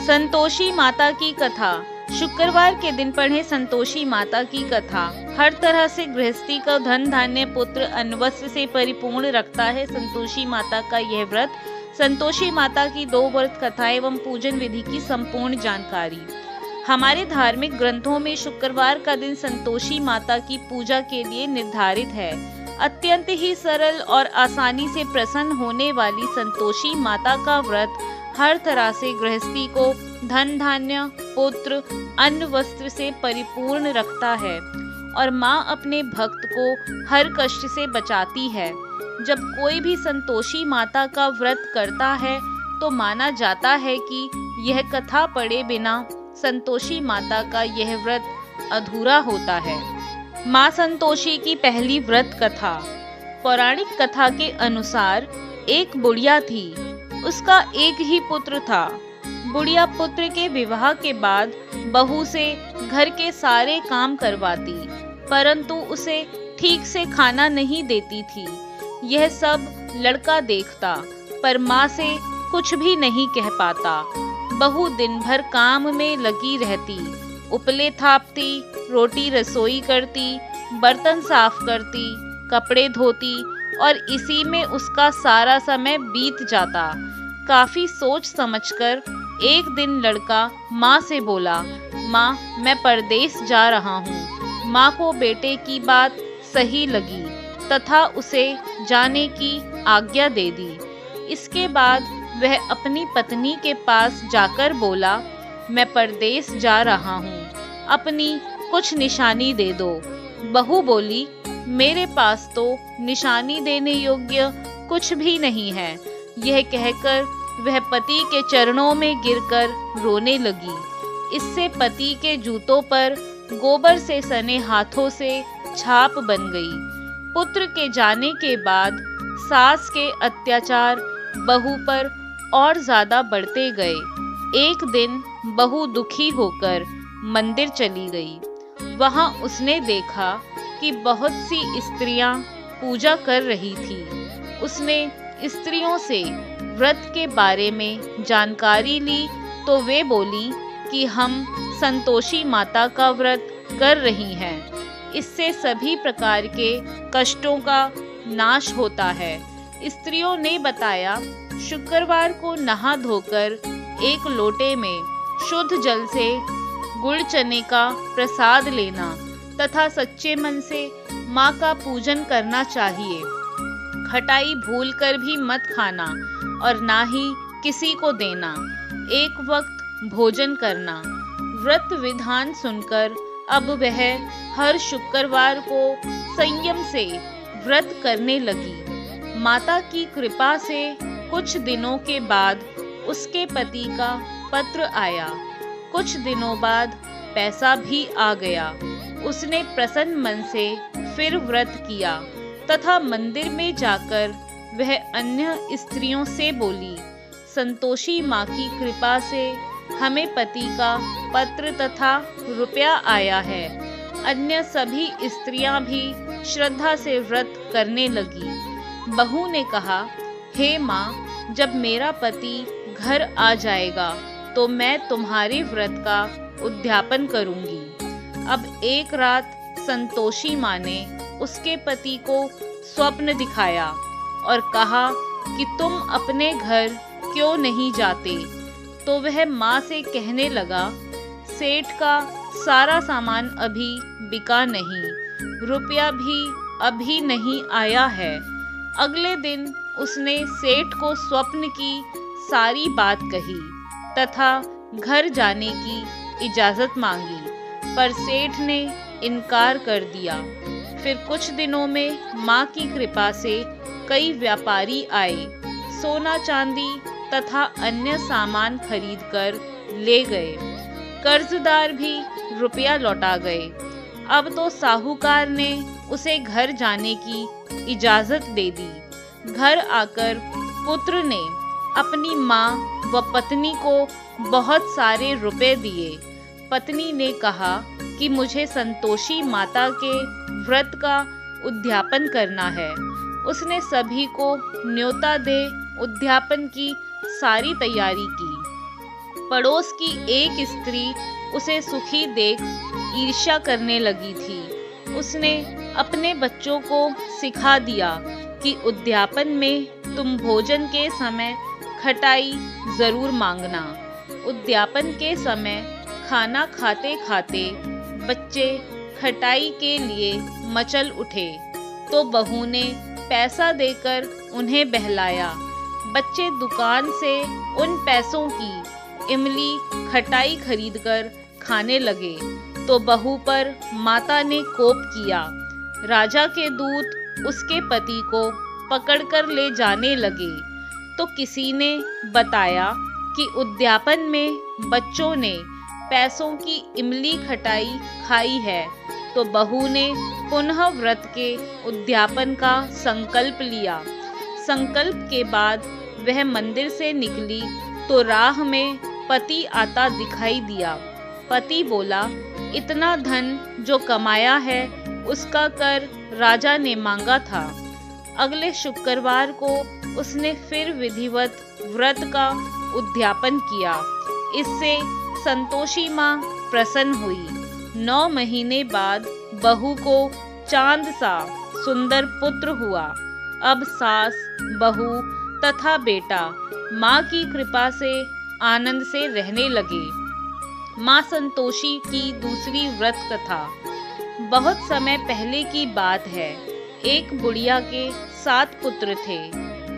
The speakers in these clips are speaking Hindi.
संतोषी माता की कथा। शुक्रवार के दिन पढ़े संतोषी माता की कथा। हर तरह से गृहस्थी का धन धान्य पुत्र अन्न से परिपूर्ण रखता है संतोषी माता का यह व्रत। संतोषी माता की 2 व्रत कथा एवं पूजन विधि की संपूर्ण जानकारी। हमारे धार्मिक ग्रंथों में शुक्रवार का दिन संतोषी माता की पूजा के लिए निर्धारित है। अत्यंत ही सरल और आसानी से प्रसन्न होने वाली संतोषी माता का व्रत हर तरह से गृहस्थी को धन धान्य पुत्र अन्न वस्त्र से परिपूर्ण रखता है और माँ अपने भक्त को हर कष्ट से बचाती है। जब कोई भी संतोषी माता का व्रत करता है तो माना जाता है कि यह कथा पढ़े बिना संतोषी माता का यह व्रत अधूरा होता है। माँ संतोषी की पहली व्रत कथा। पौराणिक कथा के अनुसार एक बुढ़िया थी, उसका एक ही पुत्र था। बुढ़िया पुत्र के विवाह के बाद बहू से घर के सारे काम करवाती, परंतु उसे ठीक से खाना नहीं देती थी। यह सब लड़का देखता पर माँ से कुछ भी नहीं कह पाता। बहू दिन भर काम में लगी रहती, उपले थापती, रोटी रसोई करती, बर्तन साफ करती, कपड़े धोती और इसी में उसका सारा समय बीत जाता। काफी सोच समझकर एक दिन लड़का माँ से बोला, माँ मैं परदेश जा रहा हूँ। माँ को बेटे की बात सही लगी तथा उसे जाने की आज्ञा दे दी। इसके बाद वह अपनी पत्नी के पास जाकर बोला, मैं परदेश जा रहा हूँ, अपनी कुछ निशानी दे दो। बहू बोली, मेरे पास तो निशानी देने योग्य कुछ भी नहीं है। यह कहकर वह पति के चरणों में गिरकर रोने लगी। इससे पति के जूतों पर गोबर से सने हाथों से छाप बन गई। पुत्र के जाने के बाद सास के अत्याचार बहू पर और ज्यादा बढ़ते गए। एक दिन बहू दुखी होकर मंदिर चली गई। वहां उसने देखा कि बहुत सी स्त्रियां पूजा कर रही थी। उसने स्त्रियों से व्रत के बारे में जानकारी ली तो वे बोली कि हम संतोषी माता का व्रत कर रही हैं। इससे सभी प्रकार के कष्टों का नाश होता है। स्त्रियों ने बताया, शुक्रवार को नहा धोकर एक लोटे में शुद्ध जल से गुड़ चने का प्रसाद लेना तथा सच्चे मन से माँ का पूजन करना चाहिए। खटाई भूलकर भी मत खाना और ना ही किसी को देना। एक वक्त भोजन करना। व्रत विधान सुनकर अब वह हर शुक्रवार को संयम से व्रत करने लगी। माता की कृपा से कुछ दिनों के बाद उसके पति का पत्र आया। कुछ दिनों बाद पैसा भी आ गया। उसने प्रसन्न मन से फिर व्रत किया तथा मंदिर में जाकर वह अन्य स्त्रियों से बोली, संतोषी माँ की कृपा से हमें पति का पत्र तथा रुपया आया है। अन्य सभी स्त्रियां भी श्रद्धा से व्रत करने लगी। बहू ने कहा, हे माँ, जब मेरा पति घर आ जाएगा तो मैं तुम्हारे व्रत का उद्यापन करूंगी। अब एक रात संतोषी माँ ने उसके पति को स्वप्न दिखाया और कहा कि तुम अपने घर क्यों नहीं जाते। तो वह माँ से कहने लगा, सेठ का सारा सामान अभी बिका नहीं, रुपया भी अभी नहीं आया है। अगले दिन उसने सेठ को स्वप्न की सारी बात कही तथा घर जाने की इजाजत मांगी, पर सेठ ने इनकार कर दिया। फिर कुछ दिनों में माँ की कृपा से कई व्यापारी आए, सोना चांदी तथा अन्य सामान खरीदकर ले गए। कर्जदार भी रुपया लौटा गए। अब तो साहूकार ने उसे घर जाने की इजाजत दे दी। घर आकर पुत्र ने अपनी माँ व पत्नी को बहुत सारे रुपए दिए। पत्नी ने कहा कि मुझे संतोषी माता के व्रत का उद्यापन करना है। उसने सभी को न्योता दे उद्यापन की सारी तैयारी की। पड़ोस की एक स्त्री उसे सुखी देख ईर्ष्या करने लगी थी। उसने अपने बच्चों को सिखा दिया कि उद्यापन में तुम भोजन के समय खटाई जरूर मांगना। उद्यापन के समय खाना खाते खाते बच्चे खटाई के लिए मचल उठे तो बहू ने पैसा देकर उन्हें बहलाया। बच्चे दुकान से उन पैसों की इमली खटाई खरीदकर खाने लगे तो बहू पर माता ने कोप किया। राजा के दूत उसके पति को पकड़कर ले जाने लगे तो किसी ने बताया कि उद्यापन में बच्चों ने पैसों की इमली खटाई खाई है तो बहू ने पुनः व्रत के उद्यापन का संकल्प लिया। संकल्प के बाद वह मंदिर से निकली तो राह में पति आता दिखाई दिया। पति बोला, इतना धन जो कमाया है उसका कर राजा ने मांगा था। अगले शुक्रवार को उसने फिर विधिवत व्रत का उद्यापन किया। इससे संतोषी माँ प्रसन्न हुई। 9 महीने बाद बहू को चांद सा सुंदर पुत्र हुआ। अब सास, बहू तथा बेटा माँ की कृपा से आनंद से रहने लगे। माँ संतोषी की दूसरी व्रत कथा। बहुत समय पहले की बात है। एक बुढ़िया के 7 पुत्र थे।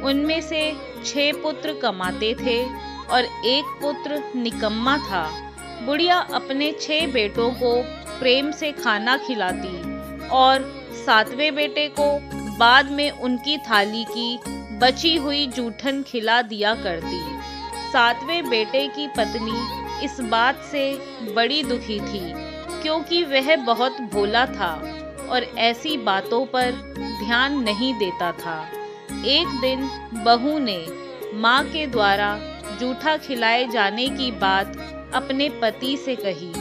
उनमें से 6 पुत्र कमाते थे और 1 पुत्र निकम्मा था। बुढ़िया अपने 6 बेटों को प्रेम से खाना खिलाती और 7वें बेटे को बाद में उनकी थाली की बची हुई जूठन खिला दिया करती। 7वें बेटे की पत्नी इस बात से बड़ी दुखी थी क्योंकि वह बहुत भोला था और ऐसी बातों पर ध्यान नहीं देता था। एक दिन बहू ने माँ के द्वारा जूठा खिलाए जाने की बात अपने पति से कही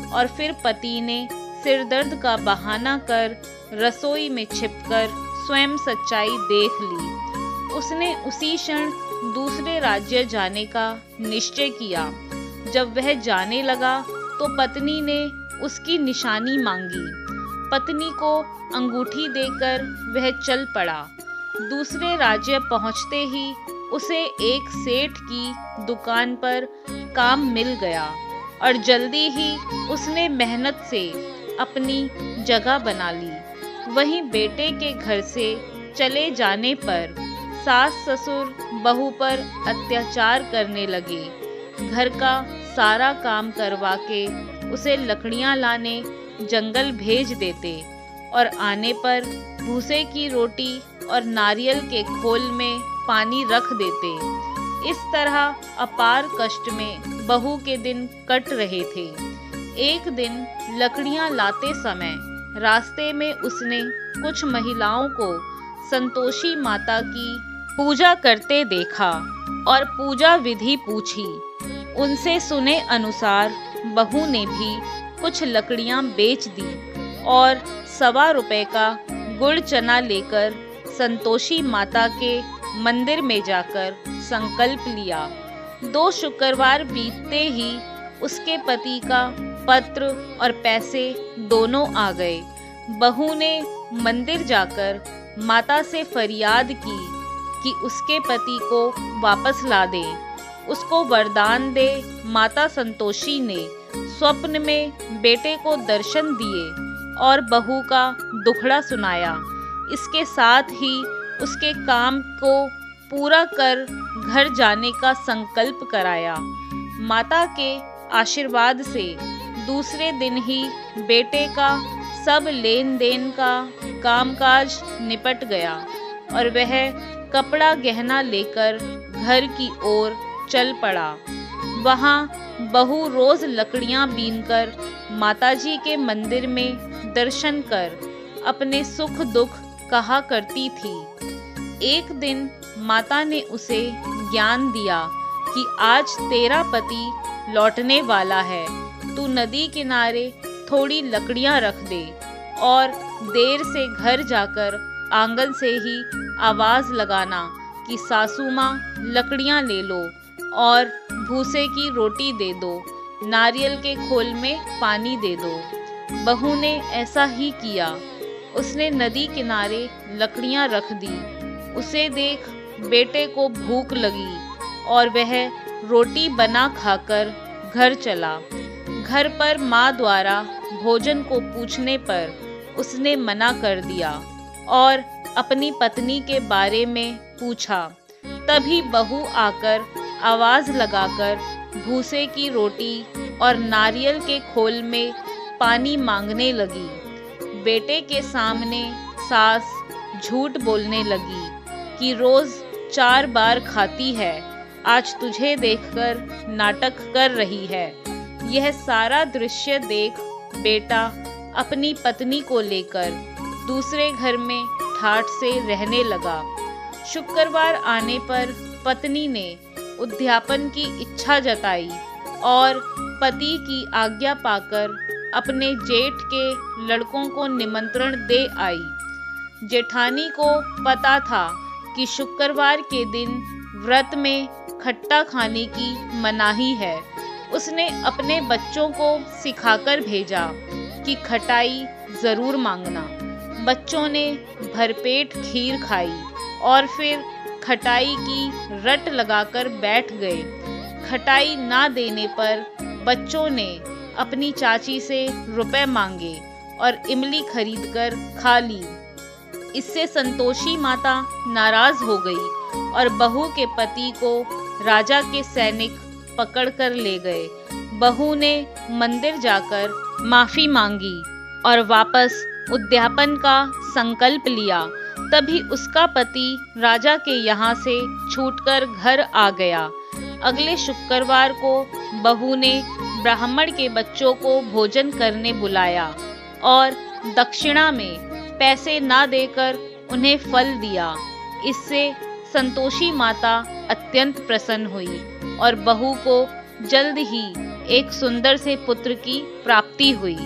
और फिर पति ने सिरदर्द का बहाना कर रसोई में छिपकर स्वयं सच्चाई देख ली। उसने उसी क्षण दूसरे राज्य जाने का निश्चय किया। जब वह जाने लगा तो पत्नी ने उसकी निशानी मांगी। पत्नी को अंगूठी देकर वह चल पड़ा। दूसरे राज्य पहुंचते ही उसे एक सेठ की दुकान पर काम मिल गया और जल्दी ही उसने मेहनत से अपनी जगह बना ली। वहीं बेटे के घर से चले जाने पर सास ससुर बहू पर अत्याचार करने लगे। घर का सारा काम करवा के उसे लकड़ियां लाने जंगल भेज देते और आने पर भूसे की रोटी और नारियल के खोल में पानी रख देते। इस तरह अपार कष्ट में बहू के दिन कट रहे थे। एक दिन लकड़ियां लाते समय रास्ते में उसने कुछ महिलाओं को संतोषी माता की पूजा करते देखा और पूजा विधि पूछी। उनसे सुने अनुसार बहू ने भी कुछ लकड़ियां बेच दी और 1.25 रुपए का गुड़ चना लेकर संतोषी माता के मंदिर में जाकर संकल्प लिया। 2 शुक्रवार बीतते ही उसके पति का पत्र और पैसे दोनों आ गए। बहू ने मंदिर जाकर माता से फरियाद की कि उसके पति को वापस ला दे, उसको वरदान दे। माता संतोषी ने स्वप्न में बेटे को दर्शन दिए और बहू का दुखड़ा सुनाया। इसके साथ ही उसके काम को पूरा कर घर जाने का संकल्प कराया। माता के आशीर्वाद से दूसरे दिन ही बेटे का सब लेन देन का कामकाज निपट गया और वह कपड़ा गहना लेकर घर की ओर चल पड़ा। वहाँ बहू रोज लकड़ियां बीनकर माताजी के मंदिर में दर्शन कर अपने सुख दुख कहा करती थी। एक दिन माता ने उसे ज्ञान दिया कि आज तेरा पति लौटने वाला है, तू नदी किनारे थोड़ी लकड़ियां रख दे और देर से घर जाकर आंगन से ही आवाज लगाना कि सासू माँ लकड़ियां ले लो और भूसे की रोटी दे दो, नारियल के खोल में पानी दे दो। बहू ने ऐसा ही किया। उसने नदी किनारे लकड़ियां रख दी। उसे देख बेटे को भूख लगी और वह रोटी बना खाकर घर चला। घर पर माँ द्वारा भोजन को पूछने पर उसने मना कर दिया और अपनी पत्नी के बारे में पूछा। तभी बहू आकर आवाज लगाकर भूसे की रोटी और नारियल के खोल में पानी मांगने लगी। बेटे के सामने सास झूठ बोलने लगी कि रोज 4 बार खाती है, आज तुझे देखकर नाटक कर रही है। यह सारा दृश्य देख बेटा अपनी पत्नी को लेकर दूसरे घर में ठाठ से रहने लगा। शुक्रवार आने पर पत्नी ने उद्यापन की इच्छा जताई और पति की आज्ञा पाकर अपने जेठ के लड़कों को निमंत्रण दे आई। जेठानी को पता था कि शुक्रवार के दिन व्रत में खट्टा खाने की मनाही है। उसने अपने बच्चों को सिखाकर भेजा कि खटाई जरूर मांगना। बच्चों ने भरपेट खीर खाई और फिर खटाई की रट लगाकर बैठ गए। खटाई ना देने पर बच्चों ने अपनी चाची से रुपए मांगे और इमली खरीदकर खा ली। इससे संतोषी माता नाराज हो गई और बहू के पति को राजा के सैनिक पकड़कर ले गए। बहू ने मंदिर जाकर माफी मांगी और वापस उद्यापन का संकल्प लिया। तभी उसका पति राजा के यहाँ से छूटकर घर आ गया। अगले शुक्रवार को बहू ने ब्राह्मण के बच्चों को भोजन करने बुलाया और दक्षिणा में पैसे ना देकर उन्हें फल दिया। इससे संतोषी माता अत्यंत प्रसन्न हुई और बहू को जल्द ही एक सुंदर से पुत्र की प्राप्ति हुई।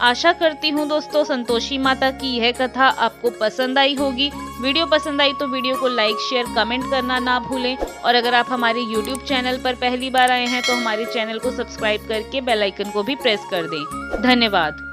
आशा करती हूँ दोस्तों संतोषी माता की यह कथा आपको पसंद आई होगी। वीडियो पसंद आई तो वीडियो को लाइक शेयर कमेंट करना ना भूलें और अगर आप हमारे YouTube चैनल पर पहली बार आए हैं तो हमारे चैनल को सब्सक्राइब करके बेल आइकन को भी प्रेस कर दें। धन्यवाद।